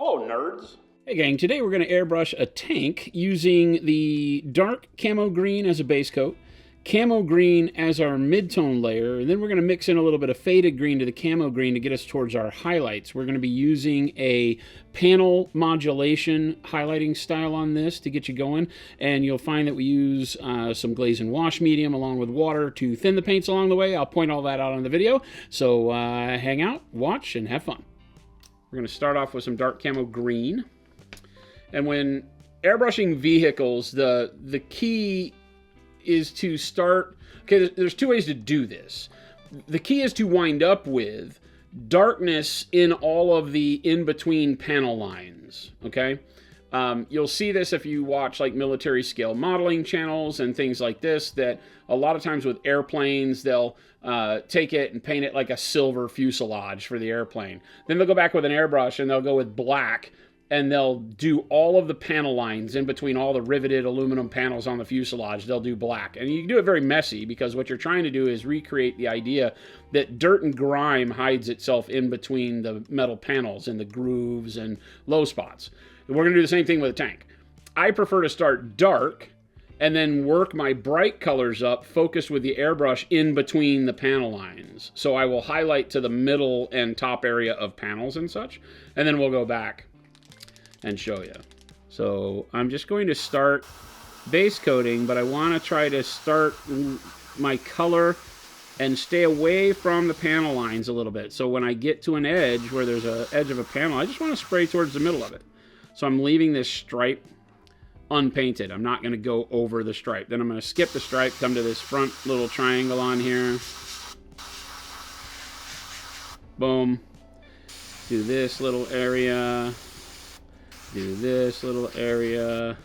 Hello, nerds. Hey gang, today we're going to airbrush a tank using the Dark Camo Green as a base coat, Camo Green as our mid-tone layer, and then we're going to mix in a little bit of faded green to the Camo Green to get us towards our highlights. We're going to be using a panel modulation highlighting style on this to get you going, and you'll find that we use some Glaze Wash Medium along with water to thin the paints along the way. I'll point all that out on the video, so hang out, watch, and have fun. We're going to start off with some Dark Camo Green. And when airbrushing vehicles, the key is to start... Okay, there's two ways to do this. The key is to wind up with darkness in all of the in-between panel lines, okay? You'll see this if you watch like military scale modeling channels and things like this, that a lot of times with airplanes, they'll take it and paint it like a silver fuselage for the airplane. Then they'll go back with an airbrush and they'll go with black, and they'll do all of the panel lines in between all the riveted aluminum panels on the fuselage. They'll do black. And you can do it very messy, because what you're trying to do is recreate the idea that dirt and grime hides itself in between the metal panels and the grooves and low spots. And we're going to do the same thing with a tank. I prefer to start dark and then work my bright colors up, focused with the airbrush in between the panel lines. So I will highlight to the middle and top area of panels and such, and then we'll go back and show you. So I'm just going to start base coating, but I want to try to start my color and stay away from the panel lines a little bit. So when I get to an edge where there's an edge of a panel, I just want to spray towards the middle of it. So I'm leaving this stripe unpainted. I'm not going to go over the stripe. Then I'm going to skip the stripe, come to this front little triangle on here. Boom. Do this little area. Do this little area,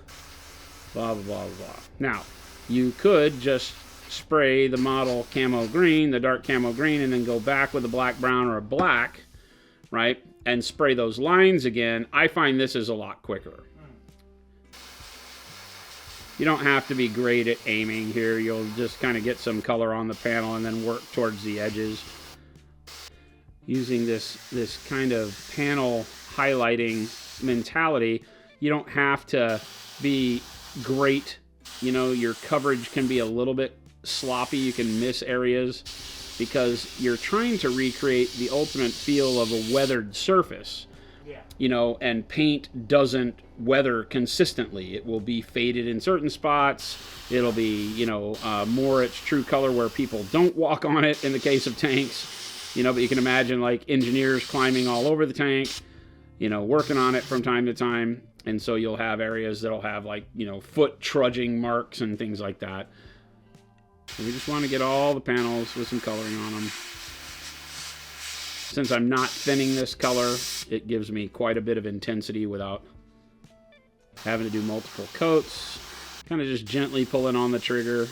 blah, blah, blah, blah. Now, you could just spray the model Camo Green, the Dark Camo Green, and then go back with a black, brown, or a black, right, and spray those lines again. I find this is a lot quicker. You don't have to be great at aiming here. You'll just kind of get some color on the panel and then work towards the edges. Using this kind of panel highlighting mentality, you don't have to be great. You know, your coverage can be a little bit sloppy. You can miss areas because you're trying to recreate the ultimate feel of a weathered surface. Yeah. You know, and paint doesn't weather consistently. It will be faded in certain spots. It'll be, you know, more its true color where people don't walk on it in the case of tanks. You know, but you can imagine like engineers climbing all over the tank, you know, working on it from time to time. And so you'll have areas that'll have like, you know, foot trudging marks and things like that. So we just want to get all the panels with some coloring on them. Since I'm not thinning this color, it gives me quite a bit of intensity without having to do multiple coats. Kind of just gently pulling on the trigger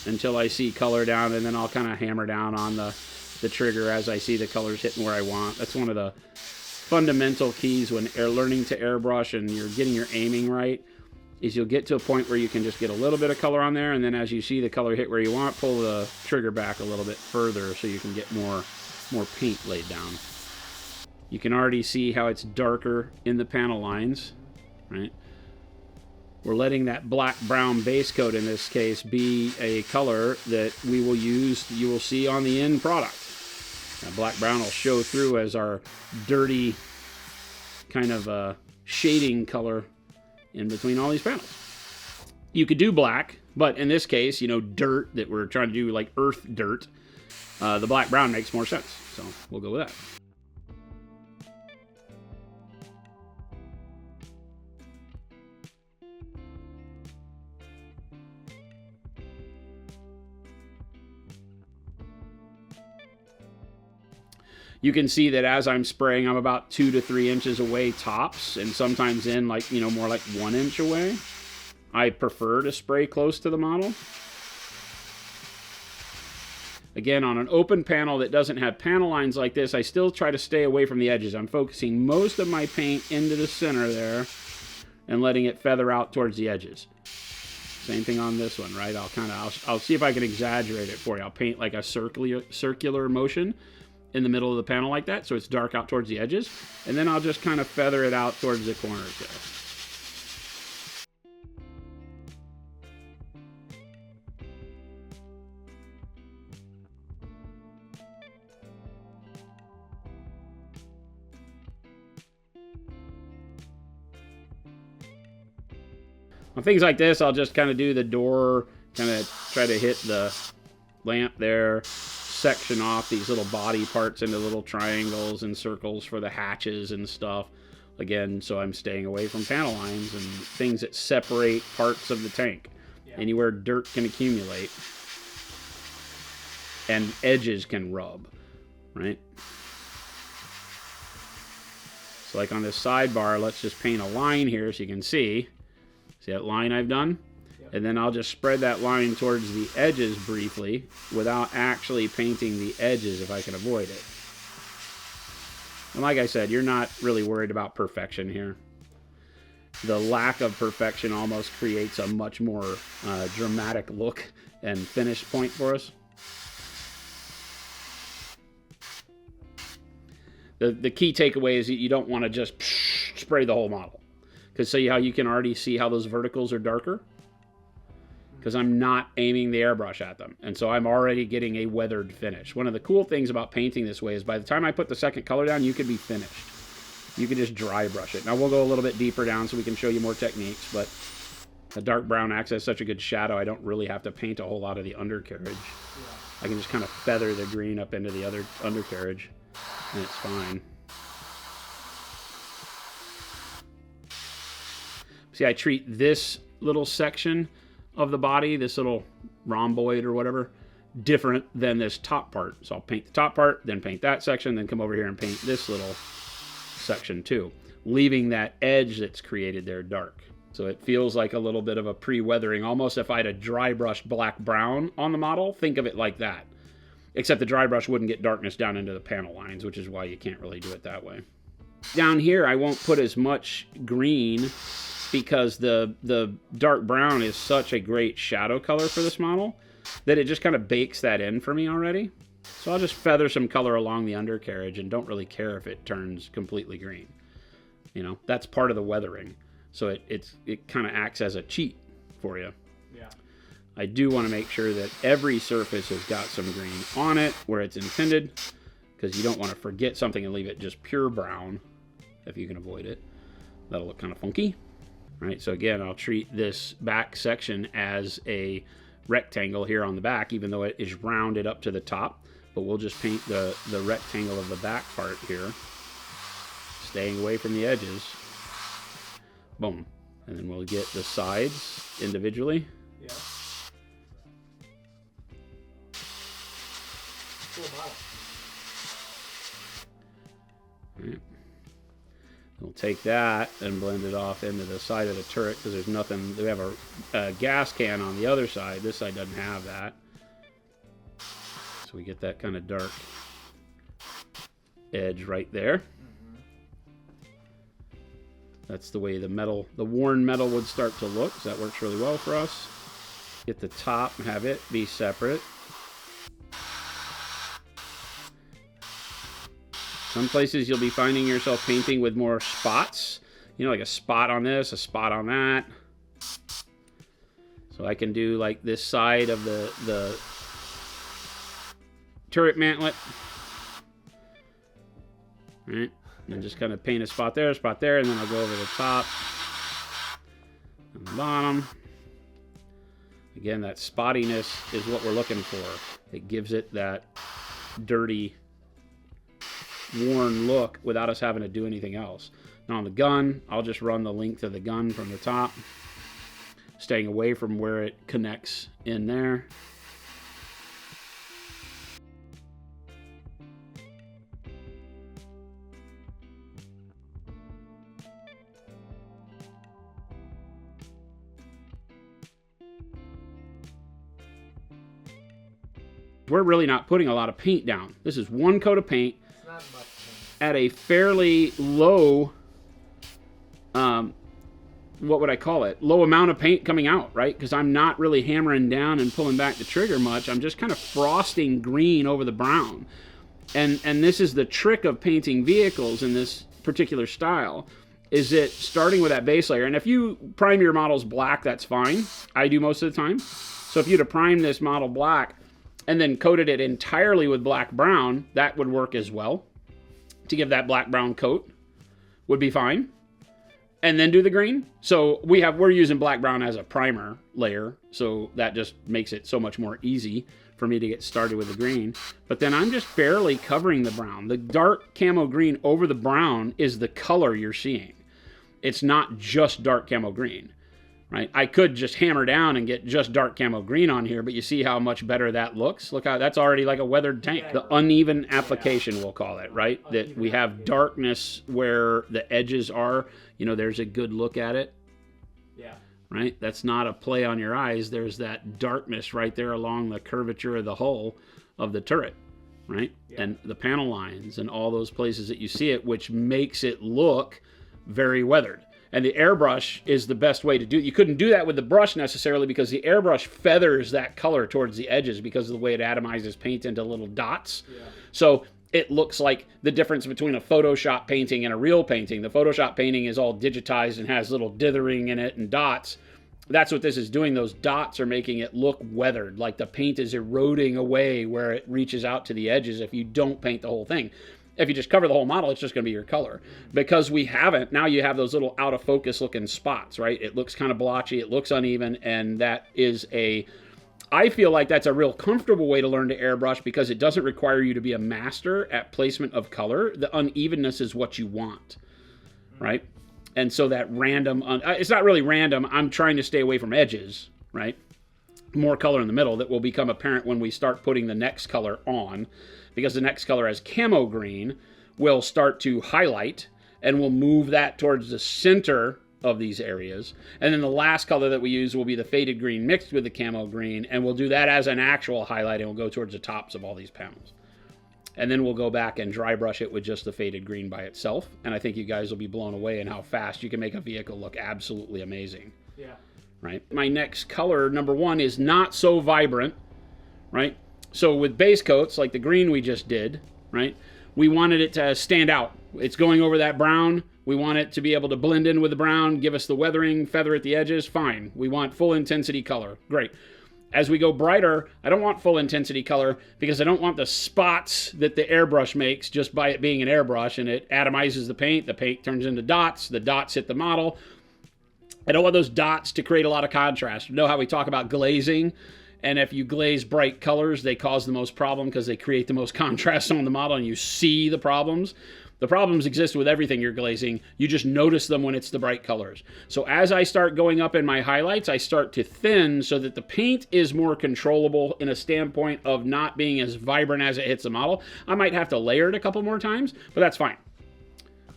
until I see color down, and then I'll kind of hammer down on the trigger as I see the colors hitting where I want. That's one of the fundamental keys when learning to airbrush and you're getting your aiming right, is you'll get to a point where you can just get a little bit of color on there, and then as you see the color hit where you want, pull the trigger back a little bit further so you can get more paint laid down. You can already see how it's darker in the panel lines, right? We're letting that black-brown base coat in this case be a color that we will use, you will see on the end product. Now, black-brown will show through as our dirty kind of shading color in between all these panels. You could do black, but in this case, you know, dirt that we're trying to do, like earth dirt, the black-brown makes more sense. So we'll go with that. You can see that as I'm spraying, I'm about 2 to 3 inches away tops, and sometimes in like, you know, more like 1 inch away. I prefer to spray close to the model. Again, on an open panel that doesn't have panel lines like this, I still try to stay away from the edges. I'm focusing most of my paint into the center there and letting it feather out towards the edges. Same thing on this one, right? I'll see if I can exaggerate it for you. I'll paint like a circular motion, in the middle of the panel like that, so it's dark out towards the edges. And then I'll just kind of feather it out towards the corners there. On things like this, I'll just kind of do the door, kind of try to hit the lamp there, section off these little body parts into little triangles and circles for the hatches and stuff. Again, so I'm staying away from panel lines and things that separate parts of the tank. Yeah. Anywhere dirt can accumulate and edges can rub, right? So like on this sidebar, let's just paint a line here so you can see. See that line I've done? Yep. And then I'll just spread that line towards the edges briefly without actually painting the edges if I can avoid it. And like I said, you're not really worried about perfection here. The lack of perfection almost creates a much more dramatic look and finish point for us. The key takeaway is that you don't want to just spray the whole model. Because see how you can already see how those verticals are darker? Because I'm not aiming the airbrush at them. And so I'm already getting a weathered finish. One of the cool things about painting this way is by the time I put the second color down, you can be finished. You can just dry brush it. Now we'll go a little bit deeper down so we can show you more techniques, but the dark brown acts as such a good shadow, I don't really have to paint a whole lot of the undercarriage. Yeah. I can just kind of feather the green up into the other undercarriage, and it's fine. See, I treat this little section of the body, this little rhomboid or whatever, different than this top part. So I'll paint the top part, then paint that section, then come over here and paint this little section too, leaving that edge that's created there dark. So it feels like a little bit of a pre-weathering, almost if I had a dry brush black-brown on the model, think of it like that. Except the dry brush wouldn't get darkness down into the panel lines, which is why you can't really do it that way. Down here, I won't put as much green because the dark brown is such a great shadow color for this model that it just kind of bakes that in for me already. So I'll just feather some color along the undercarriage and don't really care if it turns completely green. You know, that's part of the weathering. So it kind of acts as a cheat for you. Yeah. I do want to make sure that every surface has got some green on it where it's intended, because you don't want to forget something and leave it just pure brown if you can avoid it. That'll look kind of funky. Right, so again, I'll treat this back section as a rectangle here on the back, even though it is rounded up to the top. But we'll just paint the rectangle of the back part here, staying away from the edges. Boom. And then we'll get the sides individually. Yeah. Cool model. All right. We'll take that and blend it off into the side of the turret because there's nothing. We have a gas can on the other side. This side doesn't have that. So we get that kind of dark edge right there. Mm-hmm. That's the way the metal, the worn metal would start to look. So that works really well for us. Get the top and have it be separate. Some places you'll be finding yourself painting with more spots. You know, like a spot on this, a spot on that. So I can do like this side of the turret mantlet. Right? And just kind of paint a spot there, and then I'll go over the top and the bottom. Again, that spottiness is what we're looking for. It gives it that dirty, worn look without us having to do anything else. Now on the gun, I'll just run the length of the gun from the top, staying away from where it connects in there. We're really not putting a lot of paint down. This is one coat of paint at a fairly low, what would I call it? Low amount of paint coming out, right? Because I'm not really hammering down and pulling back the trigger much. I'm just kind of frosting green over the brown. And this is the trick of painting vehicles in this particular style, is it starting with that base layer. And if you prime your models black, that's fine. I do most of the time. So if you'd have primed this model black and then coated it entirely with black brown, that would work as well. To give that black brown coat would be fine. And then do the green. So we're using black brown as a primer layer, so that just makes it so much more easy for me to get started with the green. But then I'm just barely covering the brown. The dark camo green over the brown is the color you're seeing. It's not just dark camo green, right? I could just hammer down and get just dark camo green on here, but you see how much better that looks? Look how that's already like a weathered tank. The uneven application, we'll call it, right? That we have darkness where the edges are. You know, there's a good look at it. Yeah. Right? That's not a play on your eyes. There's that darkness right there along the curvature of the hull of the turret, right? Yeah. And the panel lines and all those places that you see it, which makes it look very weathered. And the airbrush is the best way to do it. You couldn't do that with the brush necessarily, because the airbrush feathers that color towards the edges because of the way it atomizes paint into little dots. Yeah. So it looks like the difference between a Photoshop painting and a real painting. The Photoshop painting is all digitized and has little dithering in it and dots. That's what this is doing. Those dots are making it look weathered, like the paint is eroding away where it reaches out to the edges if you don't paint the whole thing. If you just cover the whole model, it's just going to be your color. Because we haven't, now you have those little out of focus looking spots, right? It looks kind of blotchy, it looks uneven, and that is I feel like that's a real comfortable way to learn to airbrush, because it doesn't require you to be a master at placement of color. The unevenness is what you want, right? And so that random, it's not really random. I'm trying to stay away from edges, right? More color in the middle that will become apparent when we start putting the next color on, because the next color as camo green will start to highlight, and we'll move that towards the center of these areas. And then the last color that we use will be the faded green mixed with the camo green, and we'll do that as an actual highlight, and we'll go towards the tops of all these panels. And then we'll go back and dry brush it with just the faded green by itself, and I think you guys will be blown away in how fast you can make a vehicle look absolutely amazing. Yeah. Right? My next color, number one, is not so vibrant, right? So with base coats, like the green we just did, right? We wanted it to stand out. It's going over that brown. We want it to be able to blend in with the brown, give us the weathering, feather at the edges, fine. We want full intensity color, great. As we go brighter, I don't want full intensity color, because I don't want the spots that the airbrush makes just by it being an airbrush, and it atomizes the paint turns into dots, the dots hit the model. I don't want those dots to create a lot of contrast. You know how we talk about glazing? And if you glaze bright colors, they cause the most problem because they create the most contrast on the model, and you see the problems. The problems exist with everything you're glazing. You just notice them when it's the bright colors. So as I start going up in my highlights, I start to thin so that the paint is more controllable in a standpoint of not being as vibrant as it hits the model. I might have to layer it a couple more times, but that's fine,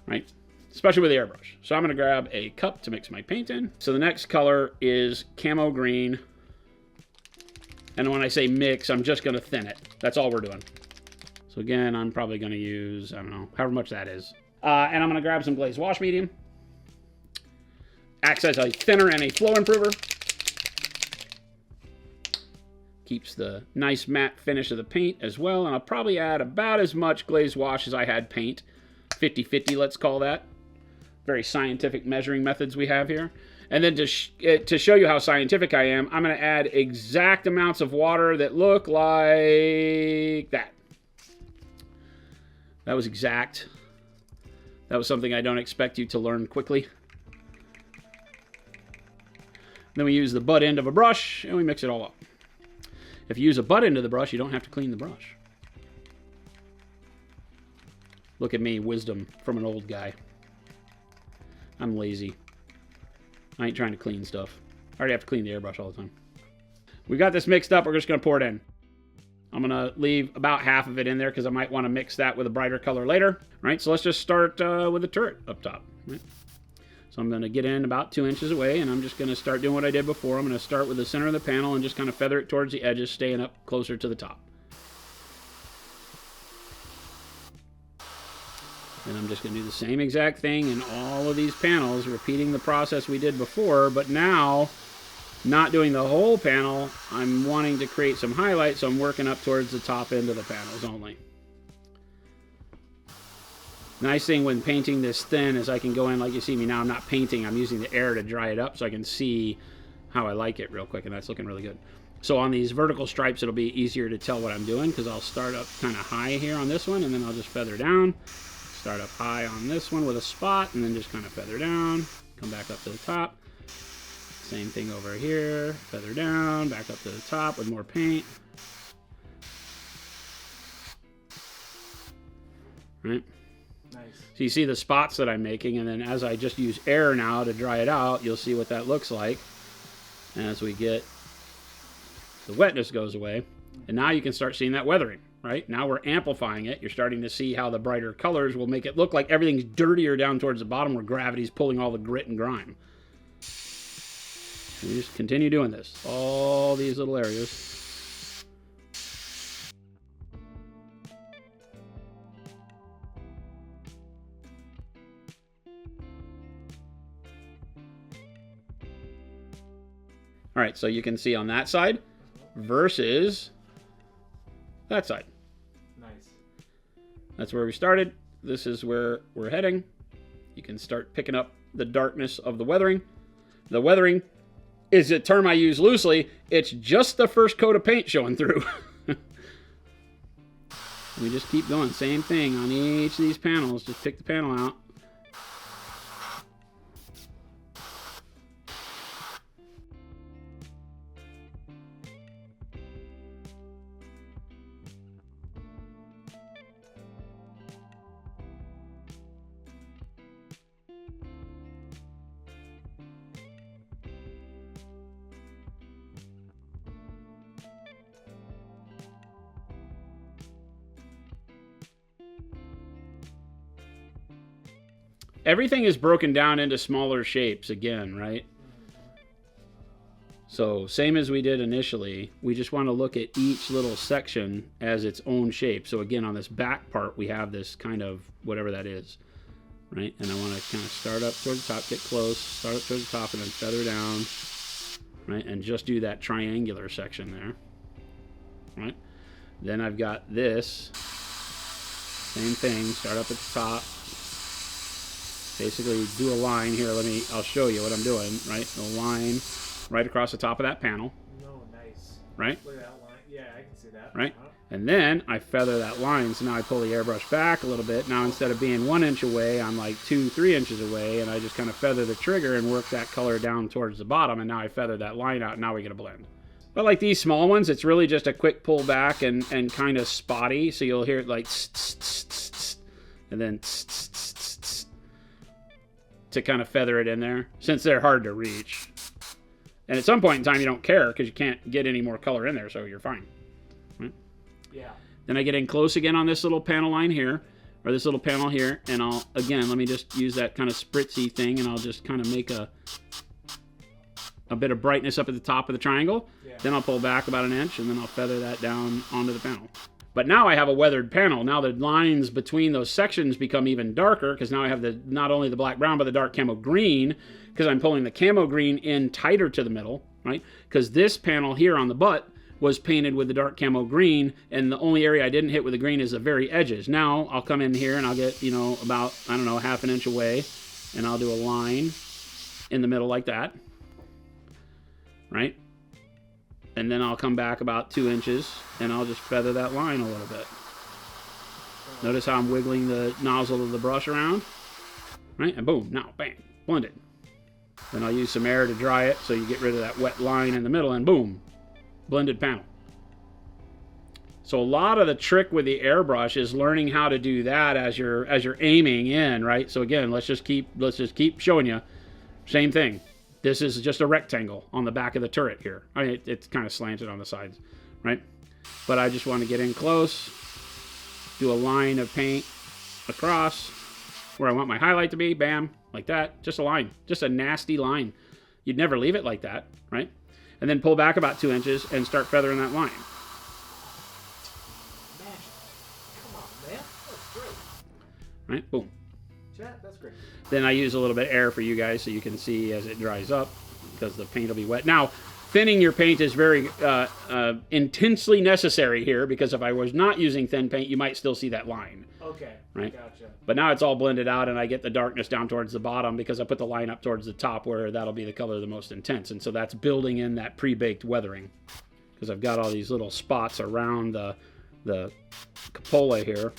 right? Especially with the airbrush. So I'm gonna grab a cup to mix my paint in. So the next color is camo green. And when I say mix, I'm just gonna thin it. That's all we're doing. So again, I'm probably gonna use, I don't know, however much that is. And I'm gonna grab some Glaze Wash Medium. Acts as a thinner and a flow improver. Keeps the nice matte finish of the paint as well. And I'll probably add about as much Glaze Wash as I had paint. 50-50, let's call that. Very scientific measuring methods we have here. And then to show you how scientific I am, I'm gonna add exact amounts of water that look like that. That was exact. That was something I don't expect you to learn quickly. Then we use the butt end of a brush and we mix it all up. If you use a butt end of the brush, you don't have to clean the brush. Look at me, wisdom from an old guy. I'm lazy. I ain't trying to clean stuff. I already have to clean the airbrush all the time. We got this mixed up. We're just going to pour it in. I'm going to leave about half of it in there because I might want to mix that with a brighter color later. Right, so let's just start with the turret up top. Right? So I'm going to get in about 2 inches away, and I'm just going to start doing what I did before. I'm going to start with the center of the panel and just kind of feather it towards the edges, staying up closer to the top. And I'm just going to do the same exact thing in all of these panels, repeating the process we did before, but now, not doing the whole panel, I'm wanting to create some highlights, so I'm working up towards the top end of the panels only. Nice thing when painting this thin is I can go in, like you see me now, I'm not painting, I'm using the air to dry it up so I can see how I like it real quick, and that's looking really good. So on these vertical stripes, it'll be easier to tell what I'm doing because I'll start up kind of high here on this one, and then I'll just feather down. Start up high on this one with a spot, and then just kind of feather down, come back up to the top. Same thing over here, feather down, back up to the top with more paint. Right? Nice. So you see the spots that I'm making, and then as I just use air now to dry it out, you'll see what that looks like. And as we get, the wetness goes away, and now you can start seeing that weathering, right? Now we're amplifying it. You're starting to see how the brighter colors will make it look like everything's dirtier down towards the bottom where gravity's pulling all the grit and grime. And we just continue doing this, all these little areas. All right, so you can see on that side versus that side. Nice. That's where we started. This is where we're heading. You can start picking up the darkness of the weathering. The weathering is a term I use loosely. It's just the first coat of paint showing through. We just keep going. Same thing on each of these panels. Just pick the panel out. Everything is broken down into smaller shapes again, right? So same as we did initially, we just want to look at each little section as its own shape. So again, on this back part, we have this kind of whatever that is, right? And I want to kind of start up towards the top, get close, start up towards the top, and then feather down, right? And just do that triangular section there, right? Then I've got this, same thing, start up at the top. Basically do a line here. I'll show you what I'm doing, right? A line right across the top of that panel. No, nice. Right? Look at that line. Yeah, I can see that. Right? And then I feather that line. So now I pull the airbrush back a little bit. Now instead of being 1 inch away, I'm like 2-3 inches away, and I just kind of feather the trigger and work that color down towards the bottom, and now I feather that line out, and now we get a blend. But like these small ones, it's really just a quick pull back and kind of spotty. So you'll hear it like and then to kind of feather it in there, since they're hard to reach. And at some point in time, you don't care because you can't get any more color in there, so you're fine. Right? Yeah. Then I get in close again on this little panel line here, or this little panel here, and I'll, again, let me just use that kind of spritzy thing, and I'll just kind of make a bit of brightness up at the top of the triangle. Yeah. Then I'll pull back about 1 inch, and then I'll feather that down onto the panel. But now I have a weathered panel. Now the lines between those sections become even darker because now I have not only the black brown, but the dark camo green, because I'm pulling the camo green in tighter to the middle, right? Because this panel here on the butt was painted with the dark camo green, and the only area I didn't hit with the green is the very edges. Now I'll come in here and I'll get, about, I don't know, 1/2 inch away, and I'll do a line in the middle like that, right? And then I'll come back about 2 inches, and I'll just feather that line a little bit. Notice how I'm wiggling the nozzle of the brush around, right? And boom, now, bang, blended. Then I'll use some air to dry it so you get rid of that wet line in the middle, and boom, blended panel. So a lot of the trick with the airbrush is learning how to do that as you're aiming in, right? So again, let's just keep showing you. Same thing. This is just a rectangle on the back of the turret here. I mean, it's kind of slanted on the sides, right? But I just want to get in close, do a line of paint across where I want my highlight to be, bam, like that. Just a line, just a nasty line. You'd never leave it like that, right? And then pull back about 2 inches and start feathering that line. Come on, man. That's great. Right, boom. Chat, that's great. Then I use a little bit of air for you guys so you can see as it dries up because the paint will be wet. Now, thinning your paint is very intensely necessary here, because if I was not using thin paint, you might still see that line. Okay. Right? Gotcha. But now it's all blended out, and I get the darkness down towards the bottom because I put the line up towards the top where that'll be the color the most intense. And so that's building in that pre-baked weathering, because I've got all these little spots around the cupola here.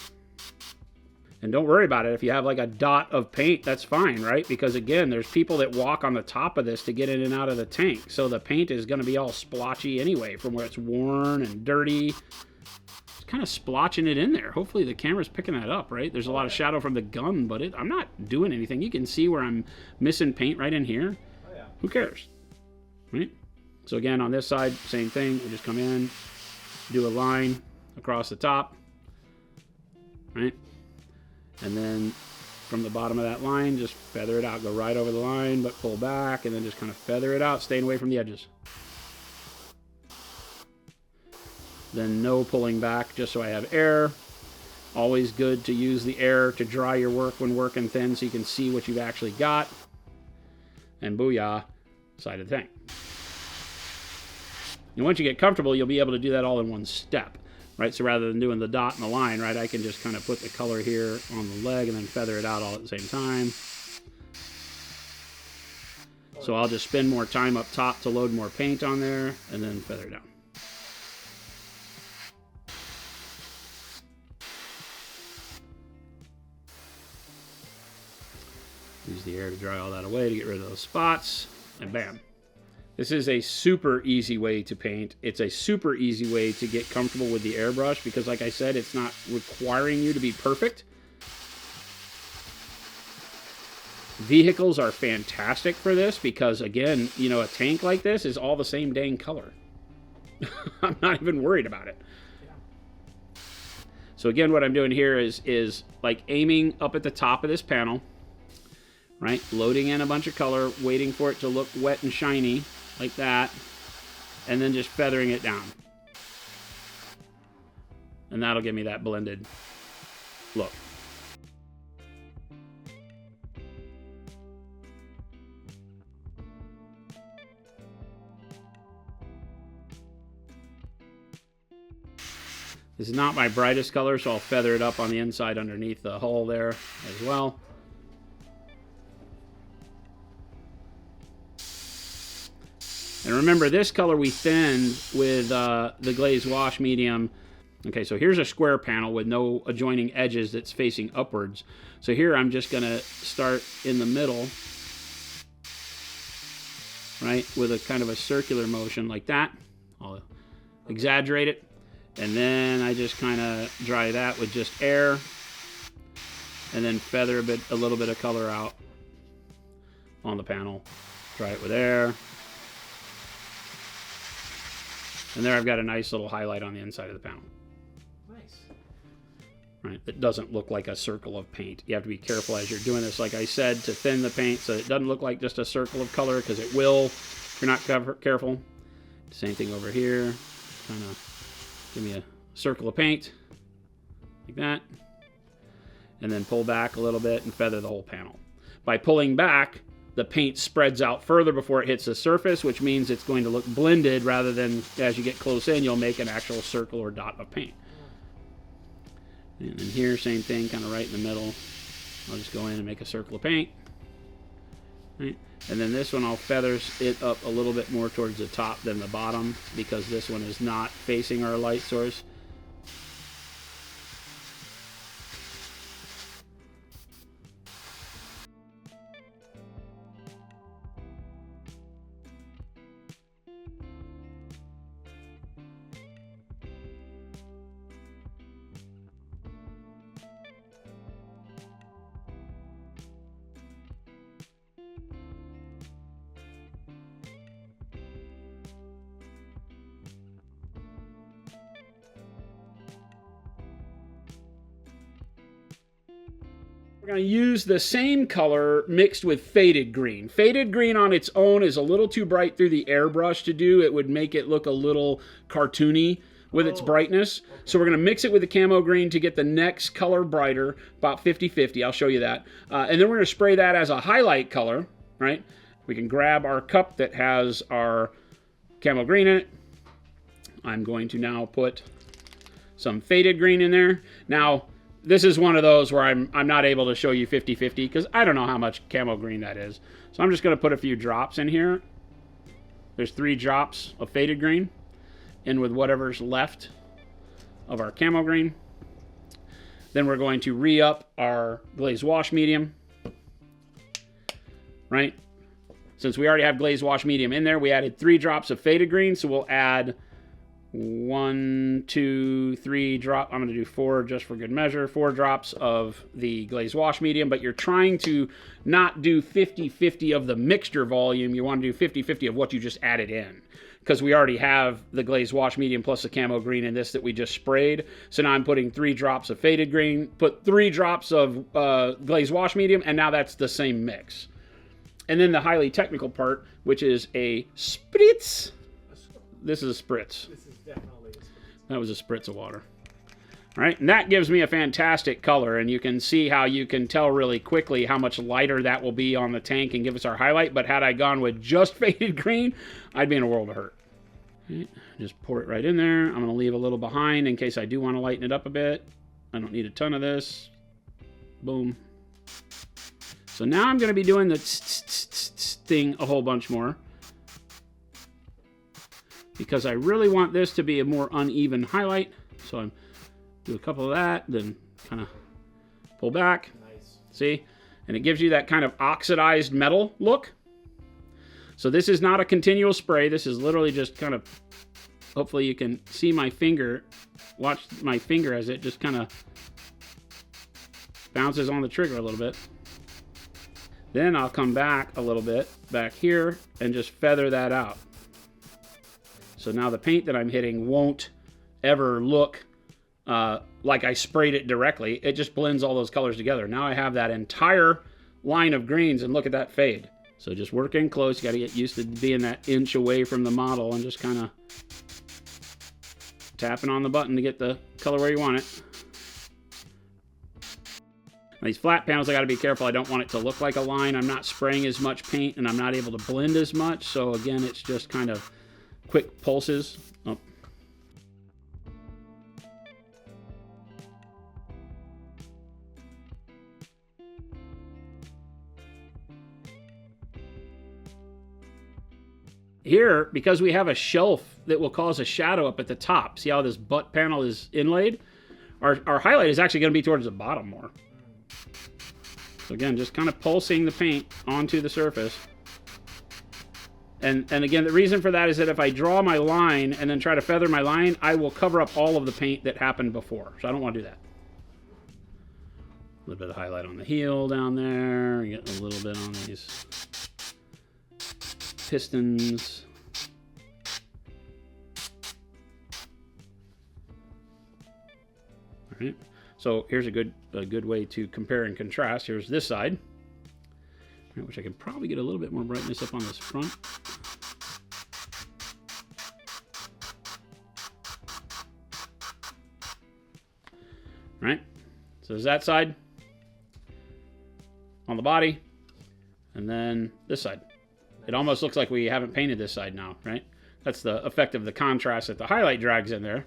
And don't worry about it. If you have like a dot of paint, that's fine, right? Because again, there's people that walk on the top of this to get in and out of the tank. So the paint is going to be all splotchy anyway from where it's worn and dirty. It's kind of splotching it in there. Hopefully the camera's picking that up, right? There's a lot of shadow from the gun, but I'm not doing anything. You can see where I'm missing paint right in here. Oh, yeah. Who cares, right? So again, on this side, same thing. We just come in, do a line across the top, right? And then from the bottom of that line, just feather it out. Go right over the line, but pull back, and then just kind of feather it out, staying away from the edges. Then no pulling back, just so I have air. Always good to use the air to dry your work when working thin so you can see what you've actually got. And booyah, side of the tank. And once you get comfortable, you'll be able to do that all in one step. Right, so rather than doing the dot and the line, right, I can just kind of put the color here on the leg and then feather it out all at the same time. So I'll just spend more time up top to load more paint on there and then feather it down. Use the air to dry all that away to get rid of those spots, and bam. This is a super easy way to paint. It's a super easy way to get comfortable with the airbrush because, like I said, it's not requiring you to be perfect. Vehicles are fantastic for this because, again, you know, a tank like this is all the same dang color. I'm not even worried about it. Yeah. So again, what I'm doing here is like aiming up at the top of this panel, right? Loading in a bunch of color, waiting for it to look wet and shiny, like that, and then just feathering it down. And that'll give me that blended look. This is not my brightest color, so I'll feather it up on the inside underneath the hull there as well. And remember, this color we thinned with the Glaze Wash Medium. Okay, so here's a square panel with no adjoining edges that's facing upwards. So here I'm just going to start in the middle, right, with a kind of a circular motion like that. I'll exaggerate it. And then I just kind of dry that with just air. And then feather a little bit of color out on the panel. Dry it with air. And there I've got a nice little highlight on the inside of the panel. Nice. Right, it doesn't look like a circle of paint. You have to be careful as you're doing this, like I said, to thin the paint so it doesn't look like just a circle of color, because it will if you're not careful. Same thing over here. Kind of give me a circle of paint, like that. And then pull back a little bit and feather the whole panel. By pulling back, the paint spreads out further before it hits the surface, which means it's going to look blended rather than as you get close in, you'll make an actual circle or dot of paint. And then here, same thing, kind of right in the middle. I'll just go in and make a circle of paint. Right? And then this one, I'll feather it up a little bit more towards the top than the bottom because this one is not facing our light source. We're going to use the same color mixed with faded green. Faded green on its own is a little too bright through the airbrush to do. It would make it look a little cartoony with its brightness. Okay. So we're going to mix it with the camo green to get the next color brighter, about 50-50. I'll show you that. And then we're going to spray that as a highlight color, right? We can grab our cup that has our camo green in it. I'm going to now put some faded green in there. Now, this is one of those where I'm not able to show you 50-50 because I don't know how much camo green that is. So I'm just going to put a few drops in here. There's 3 drops of faded green in with whatever's left of our camo green. Then we're going to re-up our Glaze Wash Medium. Right? Since we already have Glaze Wash Medium in there, we added 3 drops of faded green, so we'll add 1, 2, 3 drop. I'm going to do 4 just for good measure. 4 drops of the Glaze Wash Medium, but you're trying to not do 50-50 of the mixture volume. You want to do 50-50 of what you just added in, because we already have the Glaze Wash Medium plus the camo green in this that we just sprayed. So now I'm putting 3 drops of faded green, put 3 drops of Glaze Wash Medium, and now that's the same mix. And then the highly technical part, which is a spritz. This is a spritz. This is definitely a spritz. That was a spritz of water. All right, and that gives me a fantastic color, and you can see how you can tell really quickly how much lighter that will be on the tank and give us our highlight. But had I gone with just faded green, I'd be in a world of hurt. Right, just pour it right in there. I'm going to leave a little behind in case I do want to lighten it up a bit. I don't need a ton of this. Boom. So now I'm going to be doing the thing a whole bunch more, because I really want this to be a more uneven highlight. So I'm do a couple of that, then kind of pull back. Nice. See? And it gives you that kind of oxidized metal look. So this is not a continual spray. This is literally just kind of, hopefully you can see my finger. Watch my finger as it just kind of bounces on the trigger a little bit. Then I'll come back a little bit back here and just feather that out. So now the paint that I'm hitting won't ever look like I sprayed it directly. It just blends all those colors together. Now I have that entire line of greens, and look at that fade. So just work in close. You got to get used to being that inch away from the model and just kind of tapping on the button to get the color where you want it. These flat panels, I got to be careful. I don't want it to look like a line. I'm not spraying as much paint, and I'm not able to blend as much. So again, it's just kind of quick pulses. Oh. Here, because we have a shelf that will cause a shadow up at the top, see how this butt panel is inlaid? Our highlight is actually going to be towards the bottom more. So again, just kind of pulsing the paint onto the surface. And again, the reason for that is that if I draw my line and then try to feather my line, I will cover up all of the paint that happened before. So I don't want to do that. A little bit of highlight on the heel down there. Getting a little bit on these pistons. All right. So here's a good way to compare and contrast. Here's this side, which I can probably get a little bit more brightness up on this front. All right. So there's that side on the body, and then this side. It almost looks like we haven't painted this side now, right? That's the effect of the contrast that the highlight drags in there.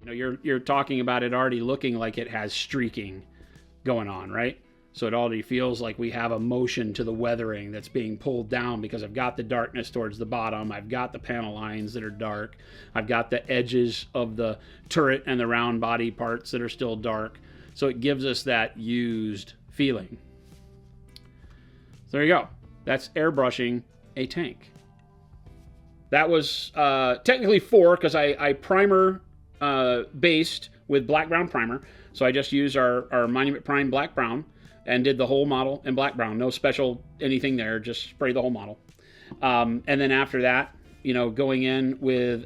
You know, you're talking about it already looking like it has streaking going on, right? So it already feels like we have a motion to the weathering that's being pulled down because I've got the darkness towards the bottom. I've got the panel lines that are dark. I've got the edges of the turret and the round body parts that are still dark. So it gives us that used feeling. So there you go. That's airbrushing a tank. That was technically 4 because I primer based with black brown primer. So I just used our Monument Prime black brown and did the whole model in black brown. No special anything there, just spray the whole model. And then after that, you know, going in with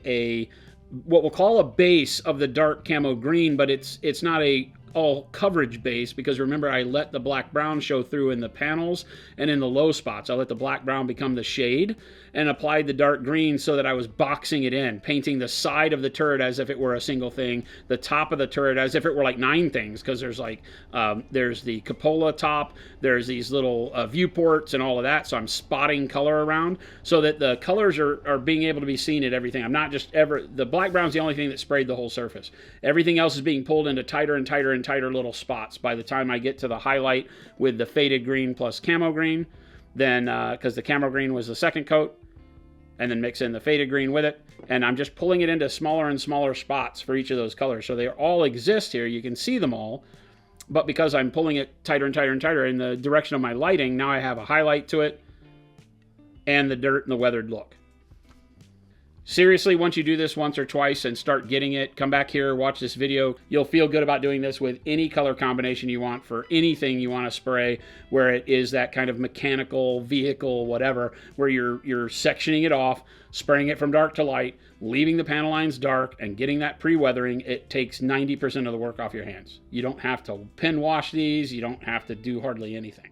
what we'll call a base of the dark camo green, but it's not a all coverage base, because remember, I let the black brown show through in the panels and in the low spots. I let the black brown become the shade and applied the dark green so that I was boxing it in, painting the side of the turret as if it were a single thing, the top of the turret as if it were like 9 things, because there's like there's the cupola top, there's these little viewports and all of that, so I'm spotting color around so that the colors are being able to be seen at everything. I'm not just the black brown's the only thing that sprayed the whole surface. Everything else is being pulled into tighter and tighter and tighter little spots by the time I get to the highlight with the faded green plus camo green. Then because the camo green was the second coat, and then mix in the faded green with it, and I'm just pulling it into smaller and smaller spots for each of those colors, so they all exist here. You can see them all, but because I'm pulling it tighter and tighter and tighter in the direction of my lighting, now I have a highlight to it and the dirt and the weathered look. Seriously, once you do this once or twice and start getting it, come back here, watch this video. You'll feel good about doing this with any color combination you want for anything you want to spray, where it is that kind of mechanical, vehicle, whatever, where you're sectioning it off, spraying it from dark to light, leaving the panel lines dark, and getting that pre-weathering. It takes 90% of the work off your hands. You don't have to pin wash these. You don't have to do hardly anything.